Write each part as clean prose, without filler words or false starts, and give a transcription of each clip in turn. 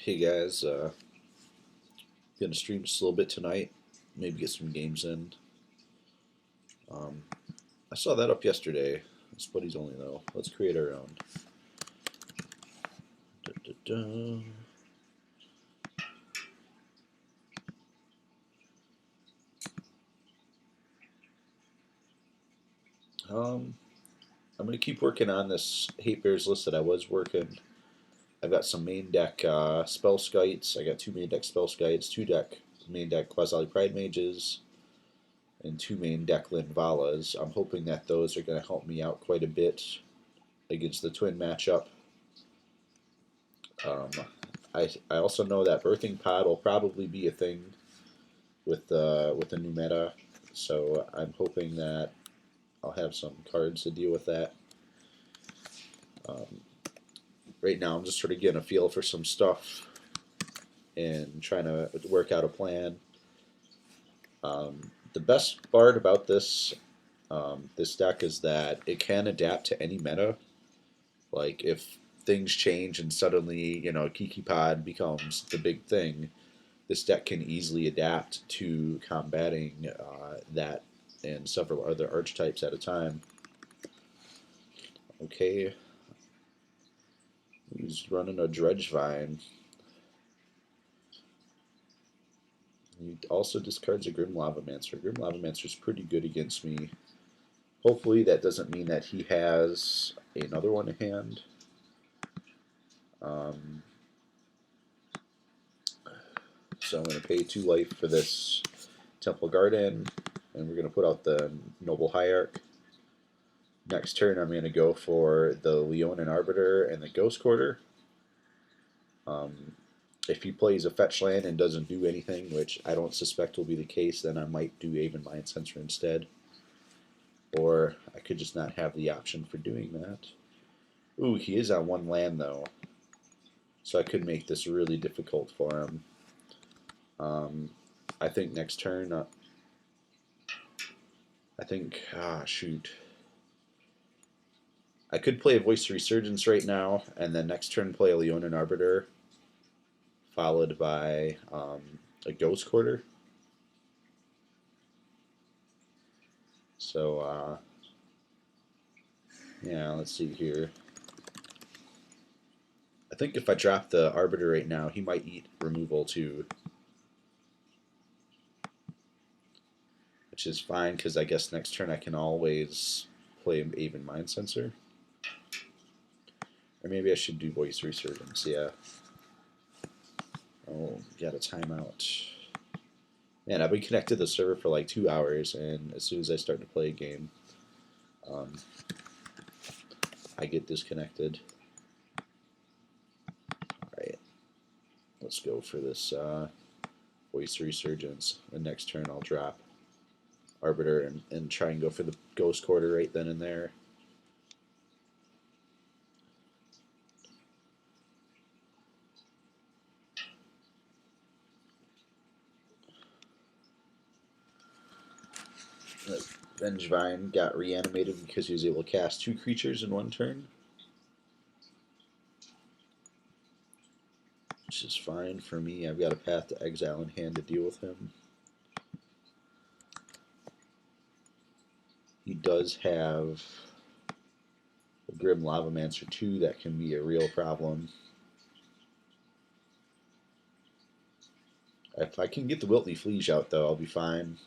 Hey guys, gonna stream just a little bit tonight. Maybe get some games in. Um, I saw that up yesterday. It's buddies only though. Let's create our own. Da, da, da. Um, I'm gonna keep working on this Hatebears list that I was working. I've got some main deck spell skites. I got two main deck spell skites, main deck Quasi Pride Mages, and two main deck Linvalas. I'm hoping that those are gonna help me out quite a bit against the twin matchup. Um, I also know that birthing pod will probably be a thing with the new meta, so I'm hoping that I'll have some cards to deal with that. Um, right now, I'm just sort of getting a feel for some stuff and trying to work out a plan. The best part about this deck is that it can adapt to any meta. Like if things change and suddenly Kiki Pod becomes the big thing, this deck can easily adapt to combating that and several other archetypes at a time. Okay, he's running a Dredgevine. He also discards a Grim Lavamancer. Grim Lavamancer is pretty good against me. Hopefully that doesn't mean that he has another one in hand. So I'm going to pay 2 life for this Temple Garden, and we're going to put out the Noble Hierarch. Next turn I'm going to go for the Leonin Arbiter and the Ghost Quarter. If he plays a fetch land and doesn't do anything, which I don't suspect will be the case, then I might do Aven Mind Sensor instead. Or I could just not have the option for doing that. Ooh, he is on 1 land though, so I could make this really difficult for him. I think next turn, shoot. I could play a Voice Resurgence right now, and then next turn play a Leonin Arbiter, followed by a Ghost Quarter. So, yeah, let's see here. I think if I drop the Arbiter right now, he might eat removal too. Which is fine, because I guess next turn I can always play Aven Mind Sensor. Or maybe I should do Voice Resurgence, yeah. Oh, got a timeout. Man, I've been connected to the server for like 2 hours, and as soon as I start to play a game, I get disconnected. Alright, let's go for this Voice Resurgence. The next turn I'll drop Arbiter and try and go for the Ghost Quarter right then and there. Dredgevine got reanimated because he was able to cast 2 creatures in 1 turn, which is fine for me. I've got a Path to Exile in hand to deal with him. He does have a Grim Lavamancer too that can be a real problem. If I can get the Wiltly Fleege out though, I'll be fine.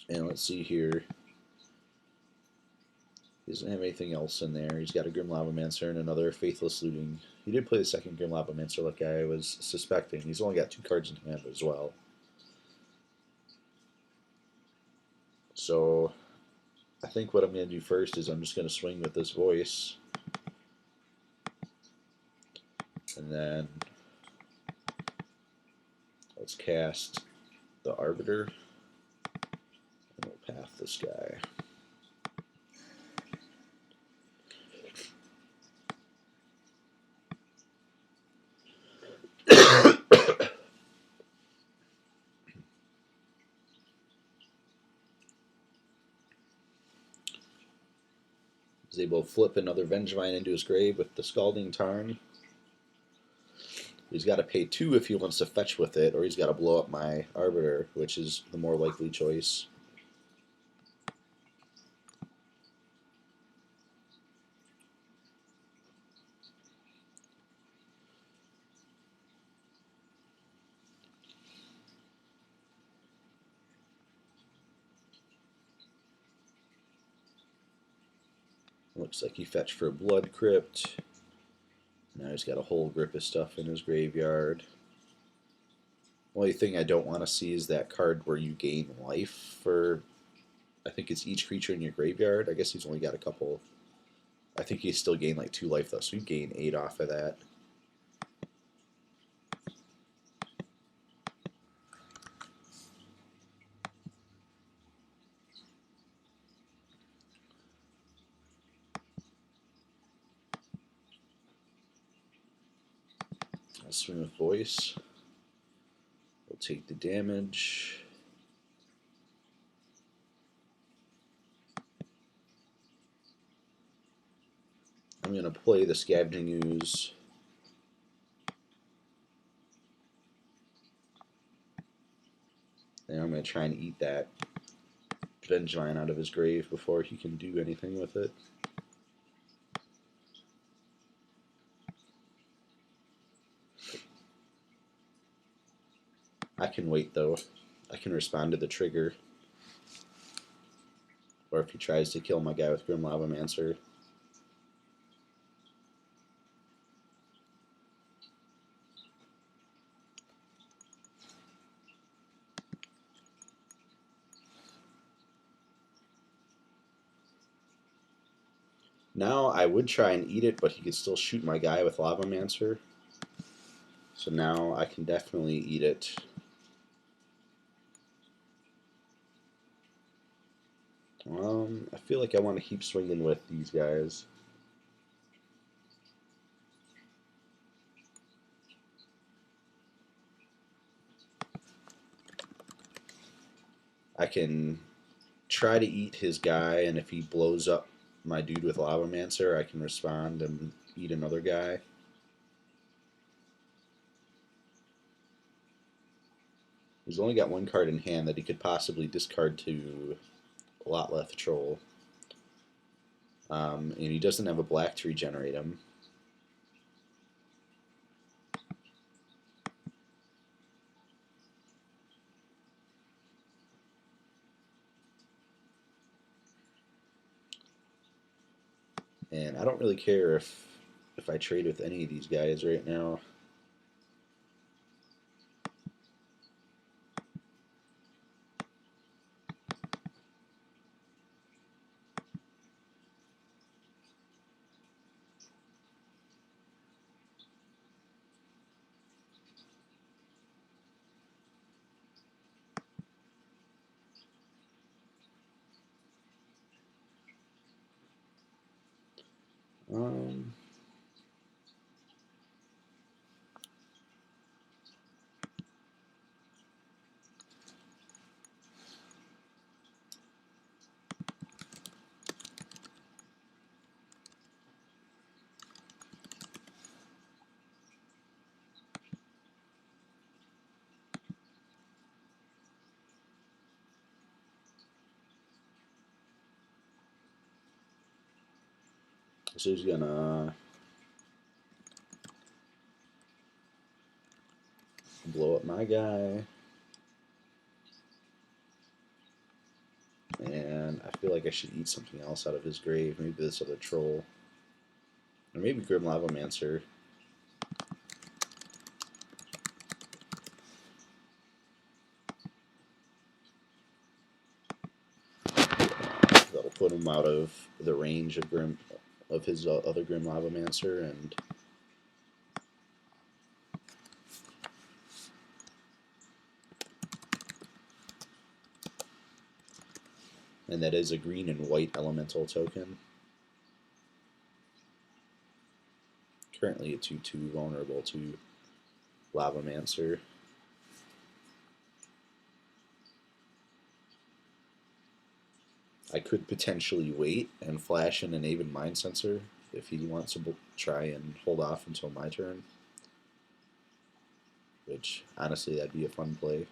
And let's see here. He doesn't have anything else in there. He's got a Grim Lavamancer and another Faithless Looting. He did play the second Grim Lavamancer like I was suspecting. He's only got 2 cards in hand as well. So I think what I'm going to do first is I'm just going to swing with this Voice. And then let's cast the Arbiter. And we'll path this guy. Is able to flip another Vengevine into his grave with the Scalding Tarn. He's got to pay 2 if he wants to fetch with it, or he's got to blow up my Arbiter, which is the more likely choice. Looks like he fetched for a Blood Crypt. Now he's got a whole grip of stuff in his graveyard. Only thing I don't want to see is that card where you gain life for, I think it's each creature in your graveyard. I guess he's only got a couple. I think he still gained like 2 life though, so you gain 8 off of that. I'll swing with Voice. We'll take the damage. I'm going to play the Scavenging Ooze. And I'm going to try and eat that Dredgevine out of his grave before he can do anything with it. I can wait though. I can respond to the trigger. Or if he tries to kill my guy with Grim Lavamancer. Now I would try and eat it, but he could still shoot my guy with Lavamancer. So now I can definitely eat it. I feel like I want to keep swinging with these guys. I can try to eat his guy, and if he blows up my dude with Lavamancer, I can respond and eat another guy. He's only got 1 card in hand that he could possibly discard to Lotleth Troll. And he doesn't have a black to regenerate him. And I don't really care if I trade with any of these guys right now. Um, so he's gonna blow up my guy. And I feel like I should eat something else out of his grave. Maybe this other troll. Or maybe Grim Lavamancer. That'll put him out of the range of his other Grim Lavamancer, and that is a green and white elemental token. Currently a 2/2 vulnerable to Lavamancer. I could potentially wait and flash in an Aven Mind Sensor if he wants to try and hold off until my turn. which honestly that'd be a fun play.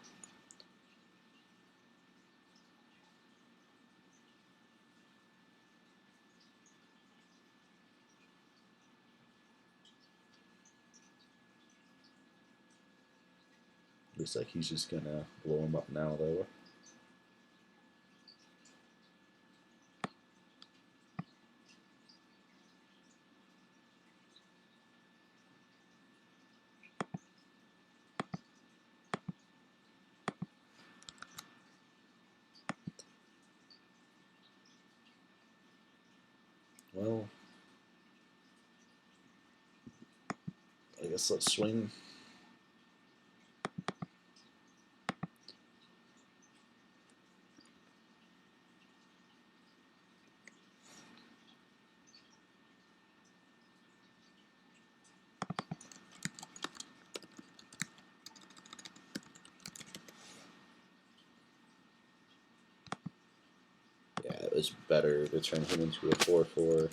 Looks like he's just gonna blow him up now though. Well, I guess let's swing. Yeah, it was better to turn him into a 4/4.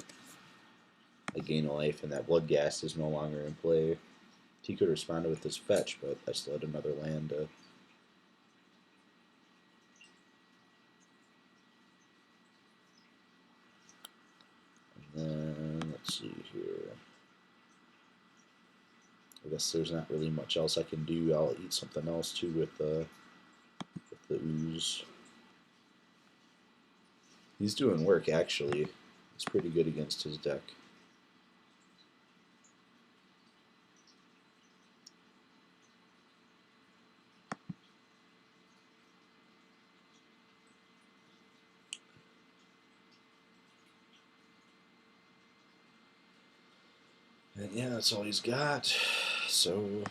I gain a life, and that blood gas is no longer in play. He could have responded with this fetch, but I still had another land to. And then let's see here. I guess there's not really much else I can do. I'll eat something else too with the ooze. He's doing work actually. It's pretty good against his deck. And yeah, that's all he's got. So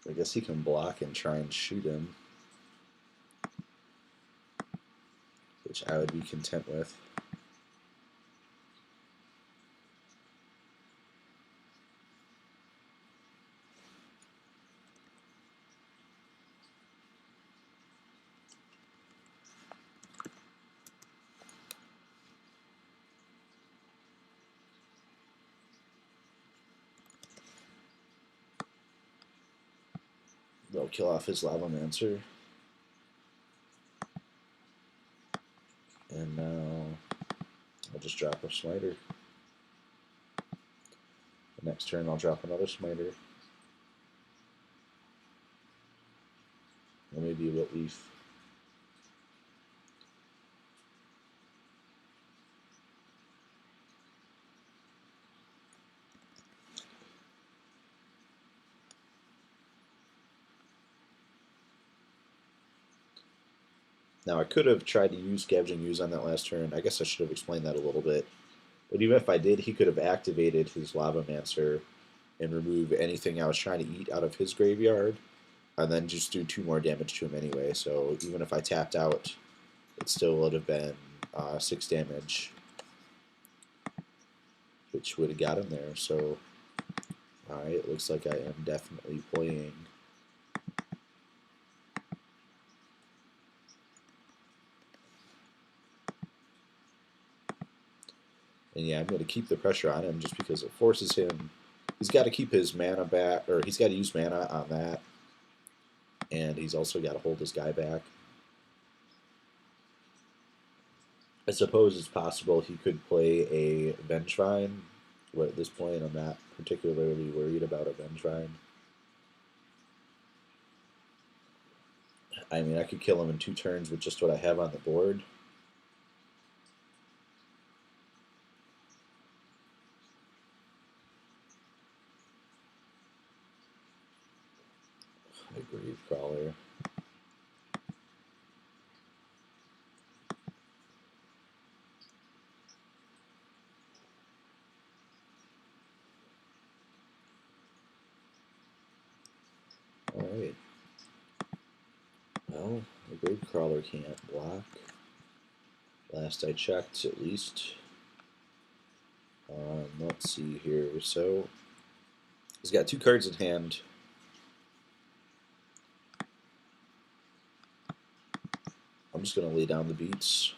I guess he can block and try and shoot him, which I would be content with. They'll kill off his Lavamancer. And now I'll just drop a Smiter. The next turn I'll drop another Smiter. Or maybe a Wilt Leaf. Now I could have tried to use Scavenging Ooze on that last turn. I guess I should have explained that a little bit. But even if I did, he could have activated his Lavamancer and remove anything I was trying to eat out of his graveyard, and then just do 2 more damage to him anyway. So even if I tapped out, it still would have been 6 damage, which would have got him there. So, alright, it looks like I am definitely playing. And yeah, I'm going to keep the pressure on him just because it forces him. He's got to keep his mana back, or he's got to use mana on that. And he's also got to hold his guy back. I suppose it's possible he could play a Dredgevine, but at this point I'm not particularly worried about a Dredgevine. I mean, I could kill him in 2 turns with just what I have on the board. A Gravecrawler. Alright. Well, the Gravecrawler can't block. Last I checked, at least. Let's see here. So, he's got 2 cards in hand. I'm just going to lay down the beats.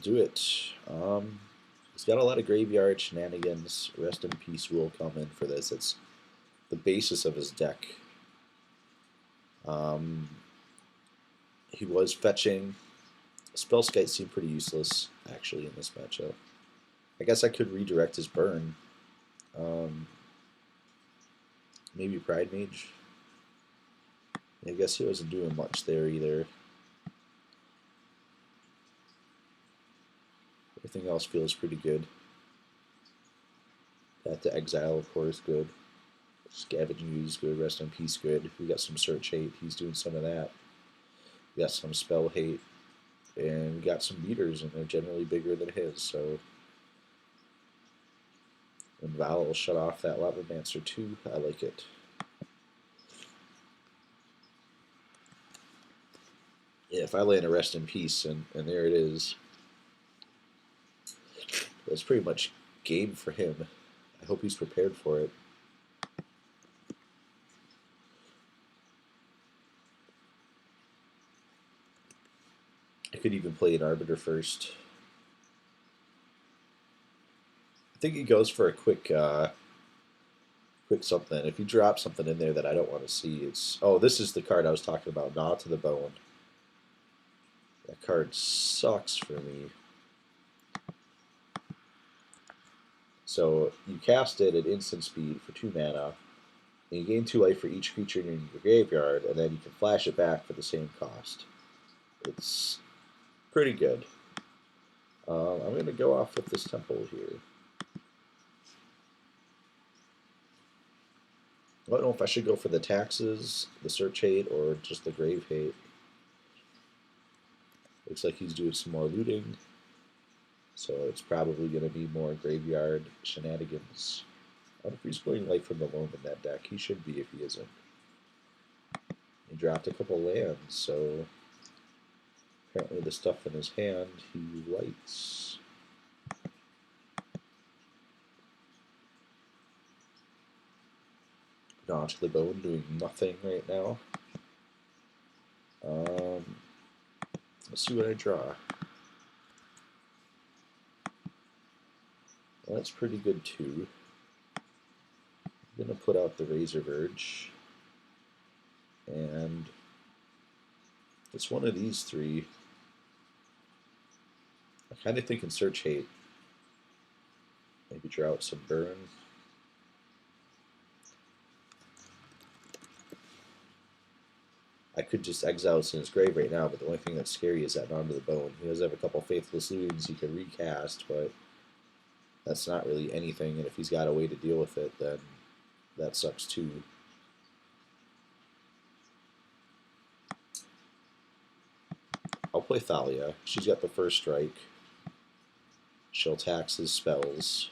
do it. He's got a lot of graveyard shenanigans. Rest in peace will come in for this. It's the basis of his deck. He was fetching. Spellskite seemed pretty useless, actually, in this matchup. I guess I could redirect his burn. Maybe Pride Mage. I guess he wasn't doing much there either. Everything else feels pretty good. That to Exile, of course, good. Scavenging Ooze, good. Rest in Peace, good. We got some Search Hate. He's doing some of that. We got some Spell Hate. And we got some beaters, and they're generally bigger than his, so... And Val will shut off that Lavamancer too. I like it. Yeah, if I land a Rest in Peace, and there it is. That's pretty much game for him. I hope he's prepared for it. I could even play an Arbiter first. I think he goes for a quick something. If you drop something in there that I don't want to see, it's... Oh, this is the card I was talking about, Gnaw to the Bone. That card sucks for me. So you cast it at instant speed for 2 mana, and you gain 2 life for each creature in your graveyard, and then you can flash it back for the same cost. It's pretty good. I'm going to go off with this Temple here. I don't know if I should go for the taxes, the Search Hate, or just the Grave Hate. Looks like he's doing some more looting, so it's probably going to be more graveyard shenanigans. I wonder if he's playing Life from the Loam in that deck. He should be if he isn't. He dropped a couple lands, so apparently the stuff in his hand he likes. Gnaw to the Bone doing nothing right now. Let's see what I draw. Well, that's pretty good too. I'm going to put out the Razor Verge. And it's one of these 3. I kind of think in Search Hate. Maybe draw out some Burn. I could just exile this in his grave right now, but the only thing that's scary is that Gnaw to the Bone. He does have a couple Faithless Lootings he could recast, but that's not really anything, and if he's got a way to deal with it, then that sucks too. I'll play Thalia. She's got the first strike. She'll tax his spells.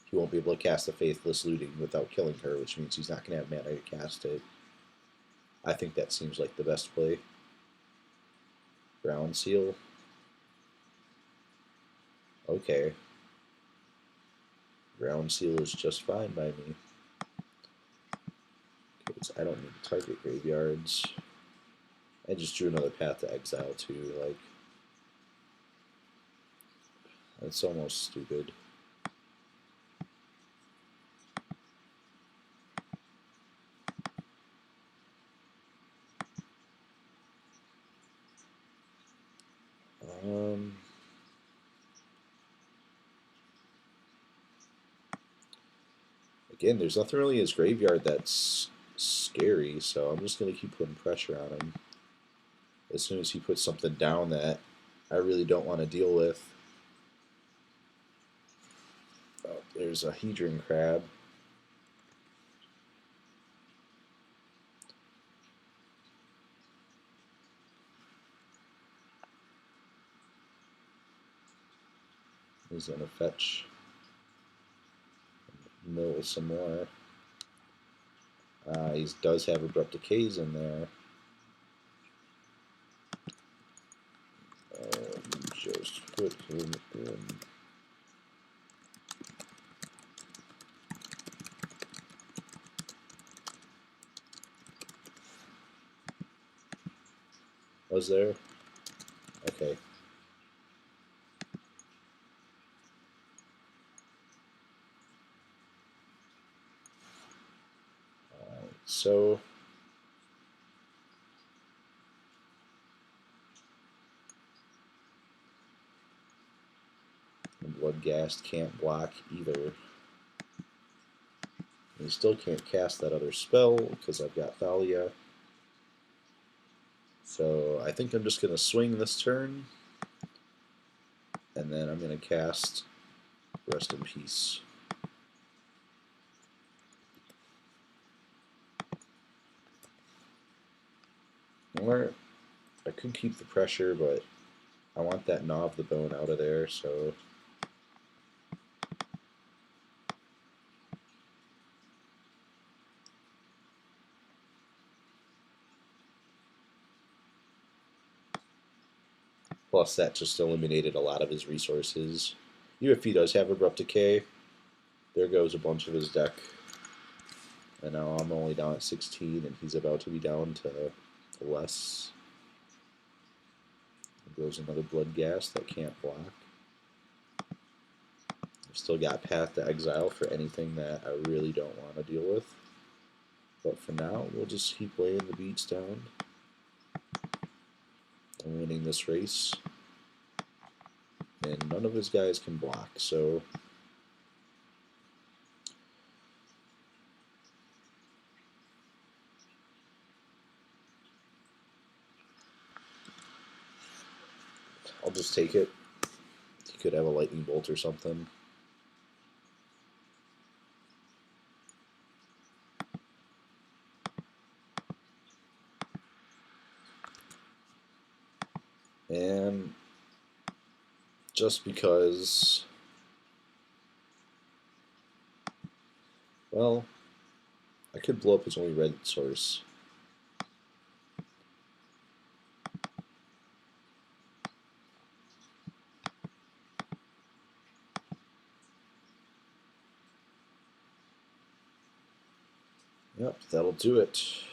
He won't be able to cast the Faithless Looting without killing her, which means he's not going to have mana to cast it. I think that seems like the best play. Ground Seal. Okay. Ground Seal is just fine by me. Okay, so I don't need to target graveyards. I just drew another Path to Exile too, like... That's almost stupid. Again, there's nothing really in his graveyard that's scary, so I'm just going to keep putting pressure on him. As soon as he puts something down that I really don't want to deal with. Oh, there's a Hedron Crab. He's going to fetch. Mill some more. He does have Abrupt Decays in there. Just put him in. Was there? Okay. so Bloodghast can't block either. He still can't cast that other spell because I've got Thalia. So I think I'm just going to swing this turn, and then I'm going to cast Rest in Peace. Or I could keep the pressure, but I want that Gnaw of the Bone out of there, so plus that just eliminated a lot of his resources. Even if he does have Abrupt Decay, there goes a bunch of his deck. And now I'm only down at 16, and he's about to be down to less. There goes another Bloodghast that can't block. I've still got Path to Exile for anything that I really don't want to deal with. But for now, we'll just keep laying the beats down. I'm winning this race. And none of his guys can block, so I'll just take it. He could have a Lightning Bolt or something. And just because, well, I could blow up his only red source. Yep, that'll do it.